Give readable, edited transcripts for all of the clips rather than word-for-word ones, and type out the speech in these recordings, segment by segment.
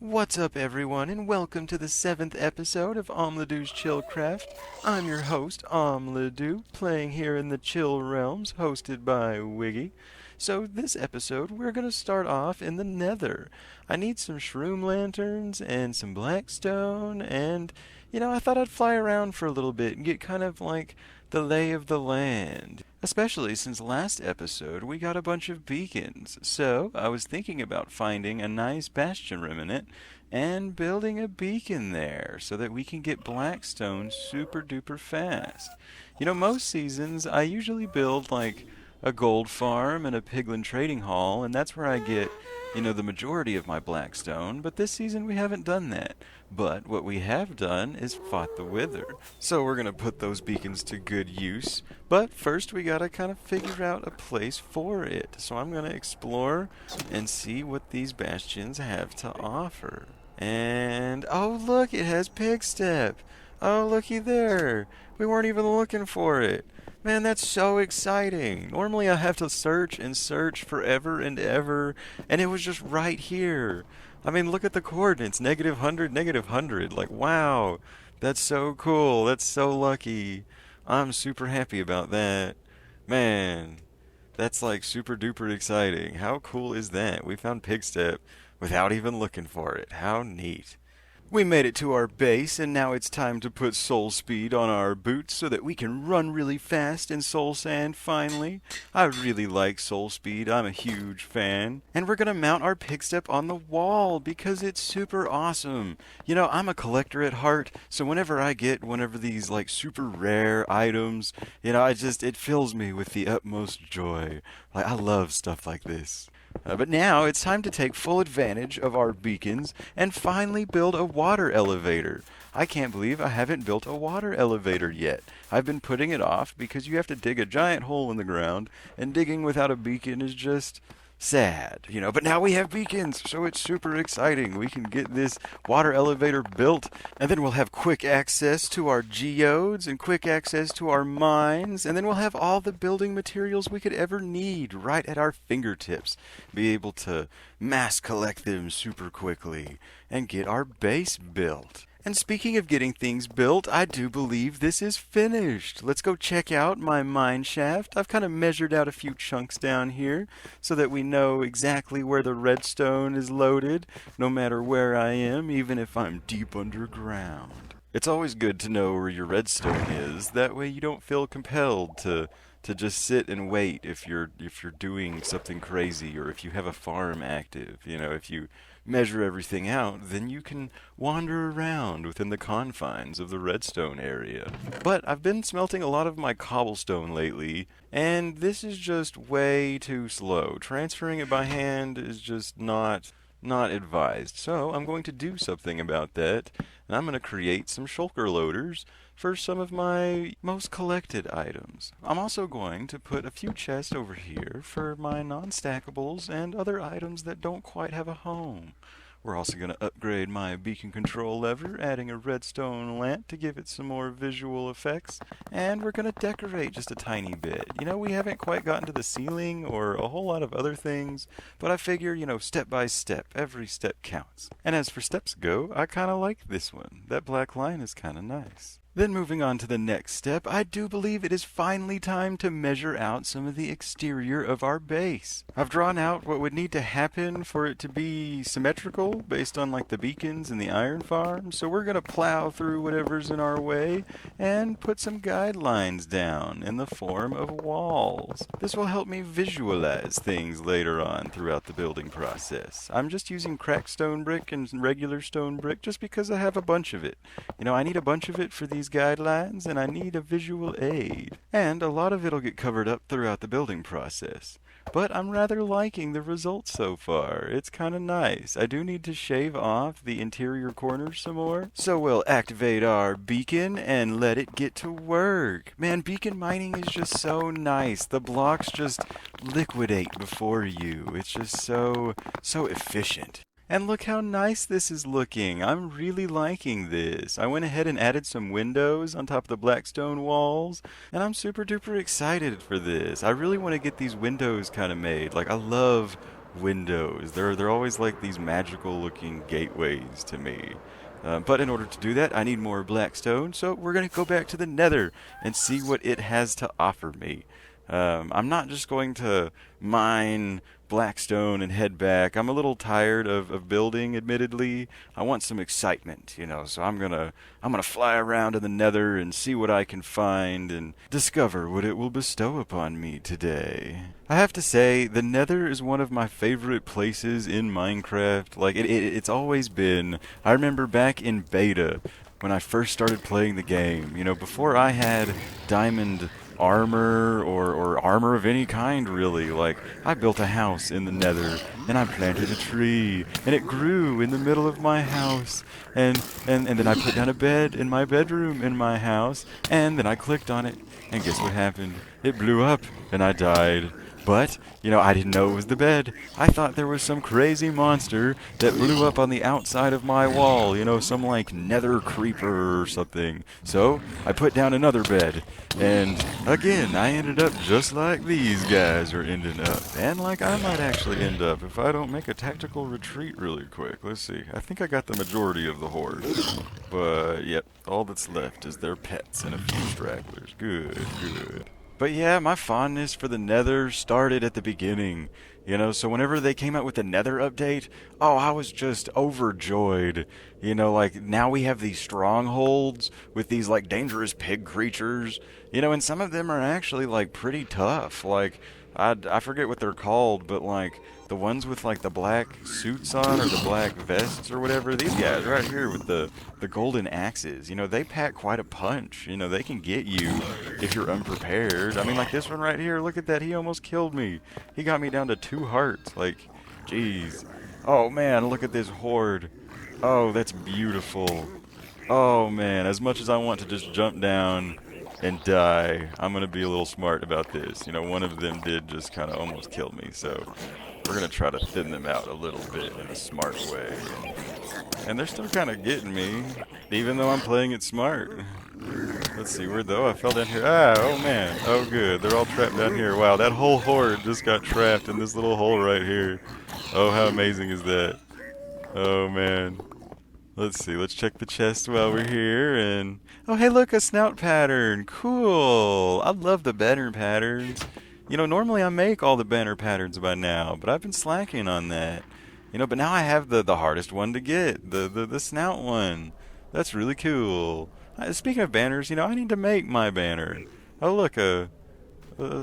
What's up, everyone, and welcome to the 7th episode of OmLedu's Chillcraft. I'm your host, OmLedu, playing here in the Chill Realms, hosted by Wiggy. So this episode, we're going to start off in the Nether. I need some shroom lanterns and some blackstone, and, I thought I'd fly around for a little bit and get kind of like the lay of the land. Especially since last episode we got a bunch of beacons, so I was thinking about finding a nice bastion remnant and building a beacon there so that we can get blackstone super duper fast. Most seasons I usually build like a gold farm and a piglin trading hall, and that's where I get, the majority of my blackstone, but this season we haven't done that. But what we have done is fought the wither. So we're going to put those beacons to good use. But first we got to kind of figure out a place for it. So I'm going to explore and see what these bastions have to offer. And, oh look, it has pig step. Oh, looky there. We weren't even looking for it. Man, that's so exciting. Normally I have to search and search forever and ever, and it was just right here. I mean, look at the coordinates, -100, -100. Like, wow, that's so cool. That's so lucky. I'm super happy about that. Man, that's like super duper exciting. How cool is that? We found Pigstep without even looking for it. How neat. We made it to our base, and now it's time to put soul speed on our boots so that we can run really fast in soul sand finally. I really like soul speed. I'm a huge fan. And we're going to mount our pigstep on the wall because it's super awesome. I'm a collector at heart, so whenever I get one of these like super rare items, it fills me with the utmost joy. Like, I love stuff like this. But now it's time to take full advantage of our beacons and finally build a water elevator. I can't believe I haven't built a water elevator yet. I've been putting it off because you have to dig a giant hole in the ground, and digging without a beacon is just sad, but now we have beacons, so it's super exciting. We can get this water elevator built, and then we'll have quick access to our geodes and quick access to our mines, and then we'll have all the building materials we could ever need right at our fingertips. Be able to mass collect them super quickly and get our base built. And speaking of getting things built, I do believe this is finished. Let's go check out my mine shaft. I've kind of measured out a few chunks down here so that we know exactly where the redstone is loaded, no matter where I am, even if I'm deep underground. It's always good to know where your redstone is. That way you don't feel compelled to just sit and wait if you're doing something crazy, or if you have a farm active. If you measure everything out, then you can wander around within the confines of the redstone area. But I've been smelting a lot of my cobblestone lately, and this is just way too slow. Transferring it by hand is just not advised. So I'm going to do something about that, and I'm going to create some shulker loaders for some of my most collected items. I'm also going to put a few chests over here for my non-stackables and other items that don't quite have a home. We're also going to upgrade my beacon control lever, adding a redstone lamp to give it some more visual effects, and we're going to decorate just a tiny bit. We haven't quite gotten to the ceiling or a whole lot of other things, but I figure, step by step, every step counts. And as for steps go, I kind of like this one. That black line is kind of nice. Then moving on to the next step, I do believe it is finally time to measure out some of the exterior of our base. I've drawn out what would need to happen for it to be symmetrical based on like the beacons and the iron farm, so we're going to plow through whatever's in our way and put some guidelines down in the form of walls. This will help me visualize things later on throughout the building process. I'm just using cracked stone brick and regular stone brick just because I have a bunch of it. I need a bunch of it for these guidelines, and I need a visual aid. And a lot of it'll get covered up throughout the building process. But I'm rather liking the results so far. It's kind of nice. I do need to shave off the interior corners some more. So we'll activate our beacon and let it get to work. Man, beacon mining is just so nice. The blocks just liquidate before you. It's just so efficient. And look how nice this is looking. I'm really liking this. I went ahead and added some windows on top of the blackstone walls, and I'm super duper excited for this. I really want to get these windows kind of made. Like, I love windows. They're always like these magical looking gateways to me. But in order to do that, I need more blackstone, so we're going to go back to the nether and see what it has to offer me. I'm not just going to mine blackstone and head back. I'm a little tired of building, admittedly. I want some excitement, so I'm gonna fly around in the nether and see what I can find and discover what it will bestow upon me today. I have to say, the nether is one of my favorite places in Minecraft. Like, it's always been. I remember back in beta, when I first started playing the game, before I had diamond armor or armor of any kind, really. Like, I built a house in the nether and I planted a tree and it grew in the middle of my house, and then I put down a bed in my bedroom in my house, and then I clicked on it and guess what happened? It blew up and I died. But, I didn't know it was the bed. I thought there was some crazy monster that blew up on the outside of my wall, some like nether creeper or something. So, I put down another bed. And, again, I ended up just like these guys are ending up. And like I might actually end up if I don't make a tactical retreat really quick. Let's see. I think I got the majority of the horde. But, yep, all that's left is their pets and a few stragglers. Good, good. But yeah, my fondness for the nether started at the beginning, so whenever they came out with the nether update, I was just overjoyed. Like, now we have these strongholds with these, like, dangerous pig creatures, and some of them are actually, like, pretty tough. Like, I forget what they're called, but, like, the ones with, like, the black suits on, or the black vests or whatever, these guys right here with the golden axes, they pack quite a punch. They can get you if you're unprepared. I mean, like this one right here, look at that, he almost killed me. He got me down to 2 hearts, like, jeez. Oh, man, look at this horde. Oh, that's beautiful. Oh, man, as much as I want to just jump down and die, I'm going to be a little smart about this. One of them did just kind of almost kill me, so we're going to try to thin them out a little bit in a smart way. And they're still kind of getting me, even though I'm playing it smart. Let's see, where though? I fell down here. Oh man. Oh good. They're all trapped down here. Wow, that whole horde just got trapped in this little hole right here. Oh, how amazing is that? Oh man. Let's see, let's check the chest while we're here, and oh hey look, a snout pattern. Cool. I love the banner patterns. Normally I make all the banner patterns by now, but I've been slacking on that. But now I have the hardest one to get, the snout one. That's really cool. Speaking of banners, I need to make my banner. Oh look, a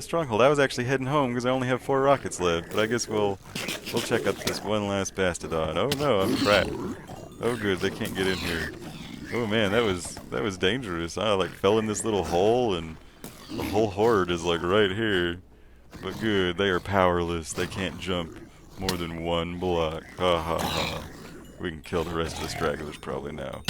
stronghold. I was actually heading home because I only have 4 rockets left, but I guess we'll check out this one last bastodon. Oh no, I'm trapped. Oh good, they can't get in here. Oh man, that was dangerous. I like fell in this little hole and the whole horde is like right here. But good, they are powerless. They can't jump more than 1 block. Ha ha ha. We can kill the rest of the stragglers probably now.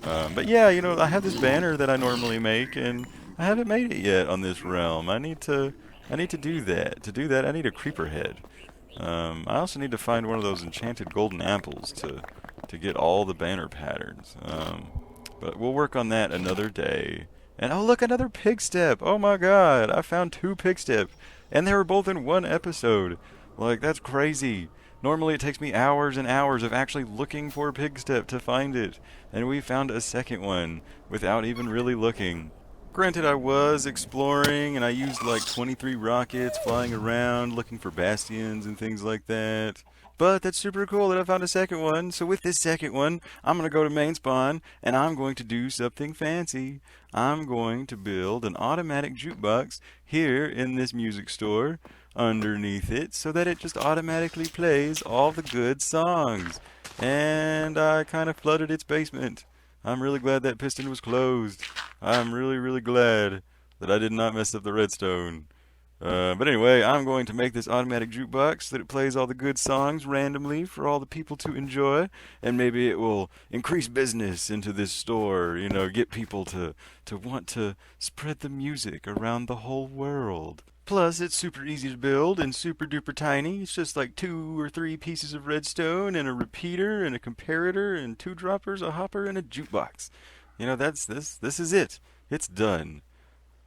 But yeah, I have this banner that I normally make, and I haven't made it yet on this realm. I need to do that. To do that, I need a creeper head. I also need to find one of those enchanted golden apples to get all the banner patterns. But we'll work on that another day. And oh look, another pig step. Oh my god, I found 2 pig step, and they were both in 1 episode. Like, that's crazy. Normally it takes me hours and hours of actually looking for a pig step to find it, and we found a second one without even really looking. Granted, I was exploring, and I used like 23 rockets flying around looking for bastions and things like that. But that's super cool that I found a second one. So with this second one, I'm going to go to main spawn, and I'm going to do something fancy. I'm going to build an automatic jukebox here in this music store underneath it, so that it just automatically plays all the good songs. And I kind of flooded its basement. I'm really glad that piston was closed. I'm really, really glad that I did not mess up the redstone. But anyway, I'm going to make this automatic jukebox so that it plays all the good songs randomly for all the people to enjoy, and maybe it will increase business into this store, get people to want to spread the music around the whole world. Plus, it's super easy to build and super duper tiny. It's just like 2 or 3 pieces of redstone and a repeater and a comparator and 2 droppers, a hopper, and a jukebox. That's this is it. It's done.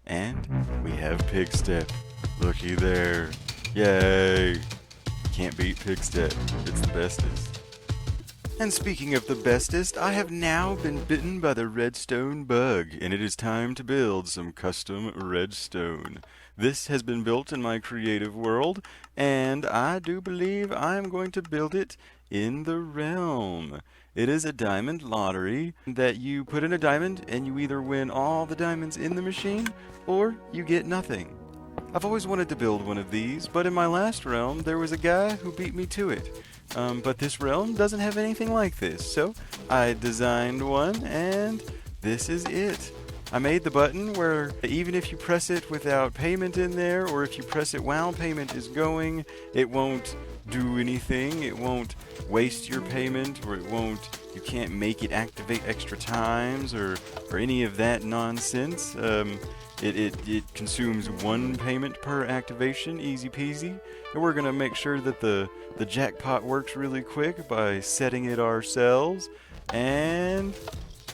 And we have pig step. Looky there. Yay. can't beat Pigstead. It's the bestest. And speaking of the bestest, I have now been bitten by the redstone bug, and it is time to build some custom redstone. This has been built in my creative world, and I do believe I'm going to build it in the realm. It is a diamond lottery that you put in a diamond and you either win all the diamonds in the machine or you get nothing. I've always wanted to build one of these, but in my last realm there was a guy who beat me to it. But this realm doesn't have anything like this, so I designed one, and this is it. I made the button where even if you press it without payment in there, or if you press it while payment is going, it won't do anything. It won't waste your payment, or you can't make it activate extra times, or any of that nonsense. It consumes one payment per activation, easy peasy. And we're gonna make sure that the jackpot works really quick by setting it ourselves. And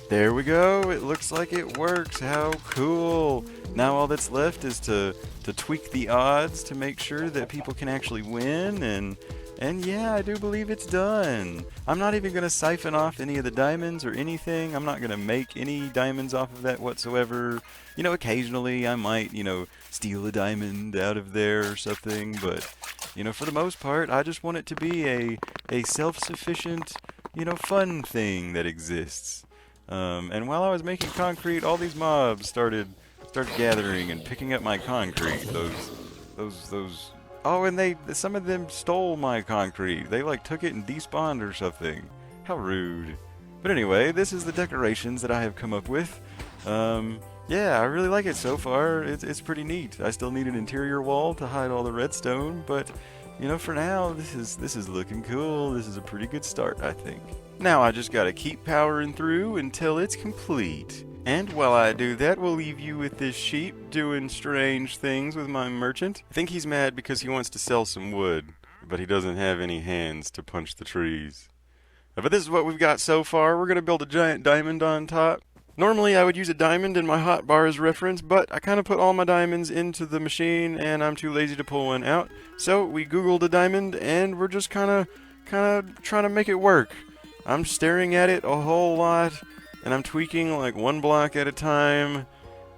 there we go. It looks like it works. How cool. Now all that's left is to tweak the odds to make sure that people can actually win, and yeah, I do believe it's done. I'm not even going to siphon off any of the diamonds or anything. I'm not going to make any diamonds off of that whatsoever. You know, occasionally I might, steal a diamond out of there or something, but, for the most part, I just want it to be a self-sufficient, fun thing that exists. And while I was making concrete, all these mobs started gathering and picking up my concrete. Those. Oh, and some of them stole my concrete. They took it and despawned or something. How rude. But anyway, this is the decorations that I have come up with. Yeah, I really like it so far. It's pretty neat. I still need an interior wall to hide all the redstone, but for now, this is looking cool. This is a pretty good start, I think. Now I just gotta keep powering through until it's complete. And while I do that, we'll leave you with this sheep doing strange things with my merchant. I think he's mad because he wants to sell some wood, but he doesn't have any hands to punch the trees. But this is what we've got so far. We're gonna build a giant diamond on top. Normally I would use a diamond in my hotbar as reference, but I kind of put all my diamonds into the machine and I'm too lazy to pull one out. So we googled a diamond and we're just kind of trying to make it work. I'm staring at it a whole lot and I'm tweaking one block at a time,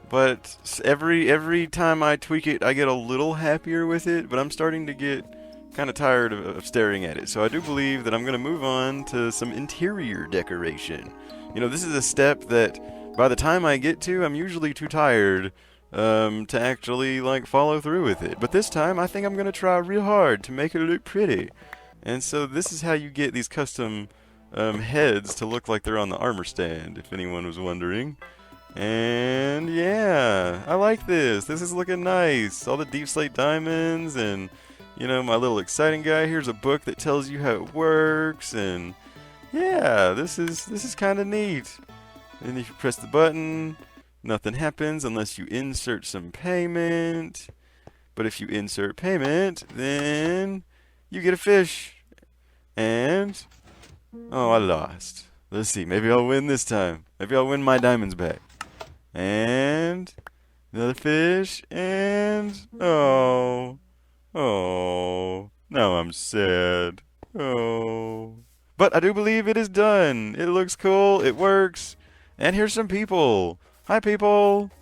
but every time I tweak it I get a little happier with it, but I'm starting to get kind of tired of staring at it. So I do believe that I'm going to move on to some interior decoration. This is a step that by the time I get to, I'm usually too tired to actually follow through with it. But this time I think I'm going to try real hard to make it look pretty. And so this is how you get these custom heads to look like they're on the armor stand, if anyone was wondering. And yeah, I like this. This is looking nice. All the deep slate diamonds and, my little exciting guy. Here's a book that tells you how it works, and yeah, this is kind of neat. And if you press the button, nothing happens unless you insert some payment. But if you insert payment, then you get a fish. And oh, I lost. Let's see. Maybe I'll win this time. Maybe I'll win my diamonds back. And another fish. And oh, now I'm sad. Oh. But I do believe it is done. It looks cool. It works. And here's some people. Hi, people.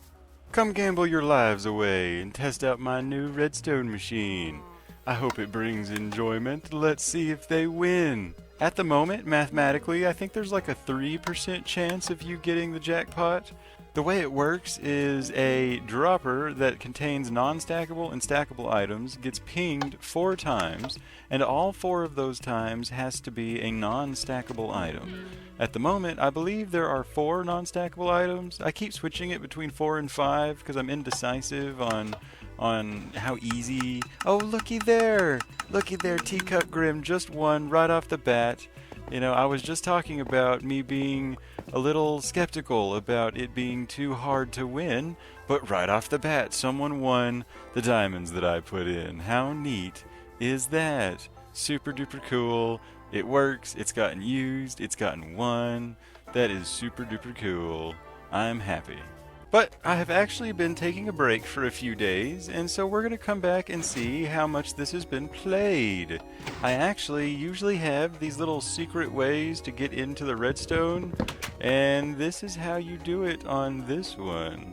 Come gamble your lives away and test out my new redstone machine. I hope it brings enjoyment. Let's see if they win. At the moment, mathematically, I think there's a 3% chance of you getting the jackpot. The way it works is a dropper that contains non-stackable and stackable items gets pinged 4 times, and all 4 of those times has to be a non-stackable item. At the moment, I believe there are 4 non-stackable items. I keep switching it between 4 and 5 because I'm indecisive on how easy. Oh, looky there, Teacup Grim just won right off the bat. I was just talking about me being a little skeptical about it being too hard to win, but right off the bat, someone won the diamonds that I put in. How neat is that? Super duper cool. It works. It's gotten used. It's gotten won. That is super duper cool. I'm happy. But I have actually been taking a break for a few days, and so we're going to come back and see how much this has been played. I actually usually have these little secret ways to get into the redstone, and this is how you do it on this one.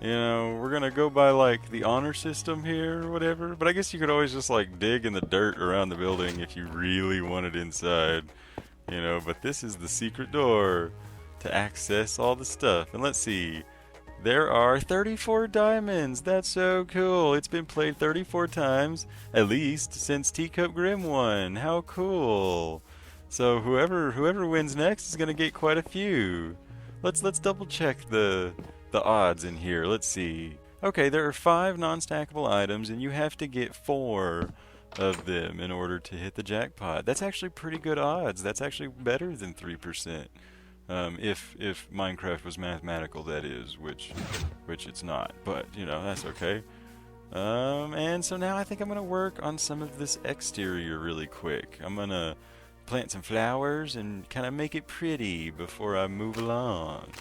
You know, we're gonna go by like the honor system here or whatever, but I guess you could always just like dig in the dirt around the building if you really wanted inside. You know, but this is the secret door to access all the stuff. And let's see, there are 34 diamonds. That's so cool. It's been played 34 times, at least, since Teacup Grim won. How cool. So whoever wins next is gonna get quite a few. Let's double check the odds in here. Let's see. Okay, there are 5 non-stackable items, and you have to get 4 of them in order to hit the jackpot. That's actually pretty good odds. That's actually better than 3%. If Minecraft was mathematical, that is, which it's not. But you know, that's okay. And so now I think I'm gonna work on some of this exterior really quick. I'm gonna plant some flowers and kind of make it pretty before I move along.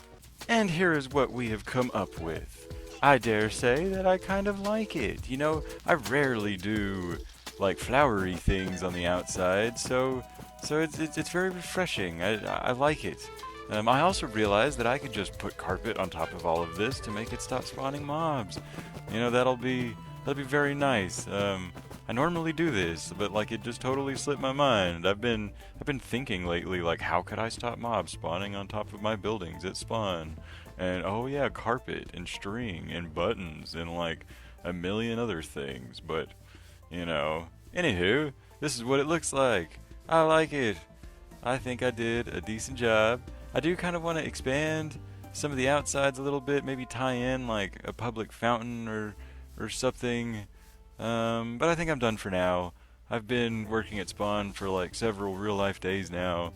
And here is what we have come up with. I dare say that I kind of like it. You know, I rarely do like flowery things on the outside, so it's very refreshing. I like it. I also realized that I could just put carpet on top of all of this to make it stop spawning mobs. You know, that'll be very nice. I normally do this, but like it just totally slipped my mind. I've been thinking lately, like, how could I stop mobs spawning on top of my buildings at spawn? And oh yeah, carpet and string and buttons and like a million other things. But you know, anywho, this is what it looks like. I like it. I think I did a decent job. I do kind of want to expand some of the outsides a little bit, maybe tie in like a public fountain or something. But I think I'm done for now. I've been working at Spawn for like several real life days now.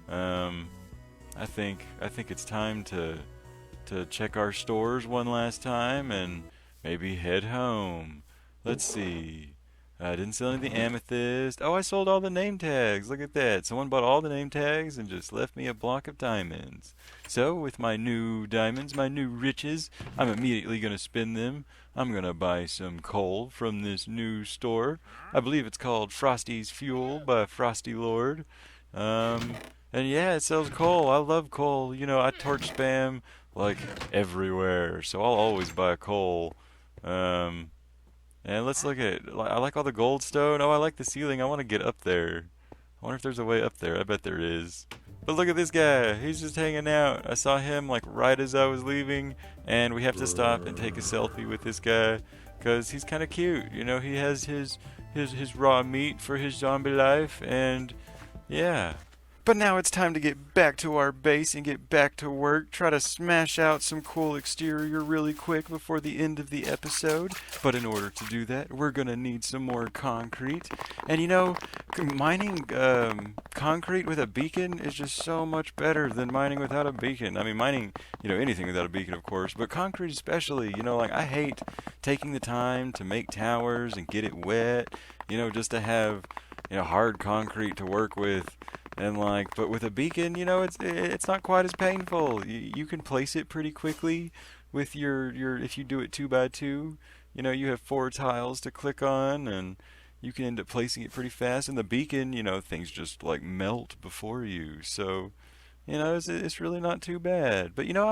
I think it's time to check our stores one last time and maybe head home. Let's see. I didn't sell any of the amethyst. Oh, I sold all the name tags. Look at that. Someone bought all the name tags and just left me a block of diamonds. So, with my new diamonds, my new riches, I'm immediately going to spend them. I'm going to buy some coal from this new store. I believe it's called Frosty's Fuel by Frosty Lord. And yeah, it sells coal. I love coal. You know, I torch spam like everywhere. So I'll always buy coal. And let's look at it. I like all the gold stone. Oh, I like the ceiling. I want to get up there. I wonder if there's a way up there. I bet there is. But look at this guy. He's just hanging out. I saw him like right as I was leaving, and we have to stop and take a selfie with this guy because he's kind of cute. You know, he has his raw meat for his zombie life, and yeah. But now it's time to get back to our base and get back to work. Try to smash out some cool exterior really quick before the end of the episode. But in order to do that, we're going to need some more concrete. And you know, mining concrete with a beacon is just so much better than mining without a beacon. I mean, mining, you know, anything without a beacon, of course. But concrete especially, you know, like I hate taking the time to make towers and get it wet. You know, just to have, you know, hard concrete to work with. And like, but with a beacon, you know, it's not quite as painful. You can place it pretty quickly with your if you do it 2x2. You know, you have 4 tiles to click on, and you can end up placing it pretty fast. And the beacon, you know, things just like melt before you. So, you know, it's really not too bad. But you know,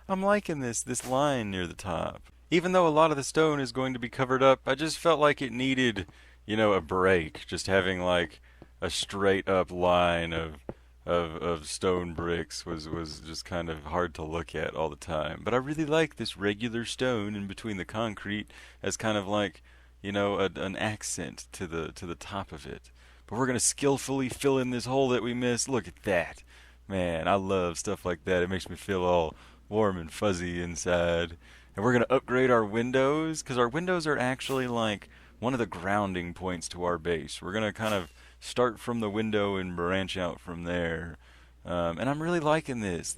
I'm liking this line near the top. Even though a lot of the stone is going to be covered up, I just felt like it needed, you know, a break. Just having like a straight up line of stone bricks was just kind of hard to look at all the time. But I really like this regular stone in between the concrete as kind of like, you know, an accent to the top of it. But we're gonna skillfully fill in this hole that we missed. Look at that. Man, I love stuff like that. It makes me feel all warm and fuzzy inside. And we're gonna upgrade our windows, because our windows are actually like one of the grounding points to our base. We're gonna kind of start from the window and branch out from there. And I'm really liking this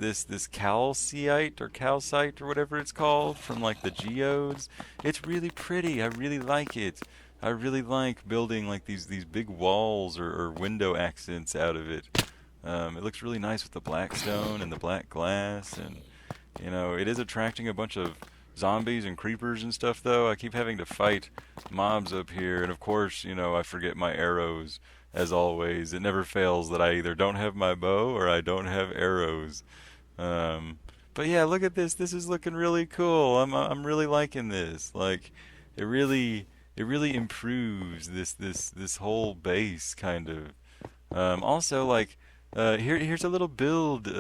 calcite or whatever it's called from like the geodes. It's really pretty. I really like it. I really like building like these big walls or window accents out of it. It looks really nice with the black stone and the black glass, and You know, it is attracting a bunch of zombies and creepers and stuff, though. I keep having to fight mobs up here, and of course, you know, I forget my arrows. As always, it never fails that I either don't have my bow or I don't have arrows. Um, but yeah, look at this. This is looking really cool. I'm really liking this. Like, it really it really improves this whole base kind of. Also, like, here's a little build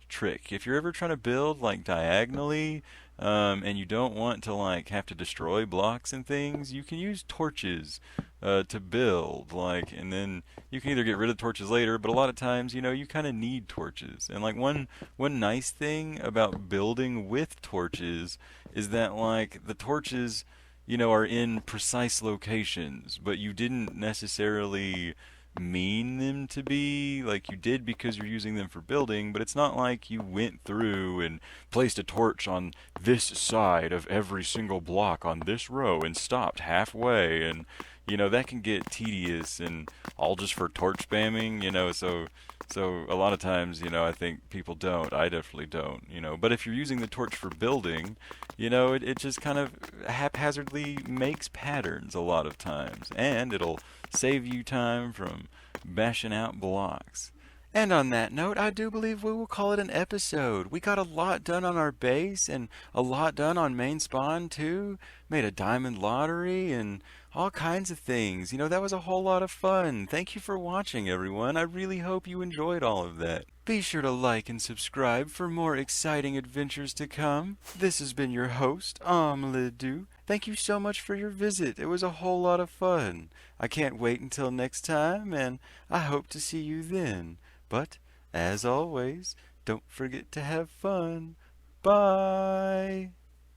trick. If you're ever trying to build like diagonally, and you don't want to like have to destroy blocks and things, you can use torches to build. Like, and then you can either get rid of torches later, but a lot of times, you know, you kind of need torches. And like one nice thing about building with torches is that like the torches, you know, are in precise locations, but you didn't necessarily mean them to be. Like, you did because you're using them for building, but it's not like you went through and placed a torch on this side of every single block on this row and stopped halfway. And you know, that can get tedious and all just for torch spamming, you know. So a lot of times, you know, I think people don't. I definitely don't, you know. But if you're using the torch for building, you know, it just kind of haphazardly makes patterns a lot of times, and it'll save you time from bashing out blocks. And on that note, I do believe we will call it an episode. We got a lot done on our base and a lot done on main spawn too. Made a diamond lottery and all kinds of things. You know, that was a whole lot of fun. Thank you for watching, everyone. I really hope you enjoyed all of that. Be sure to like and subscribe for more exciting adventures to come. This has been your host, OmLedu. Thank you so much for your visit. It was a whole lot of fun. I can't wait until next time, and I hope to see you then. But, as always, don't forget to have fun. Bye!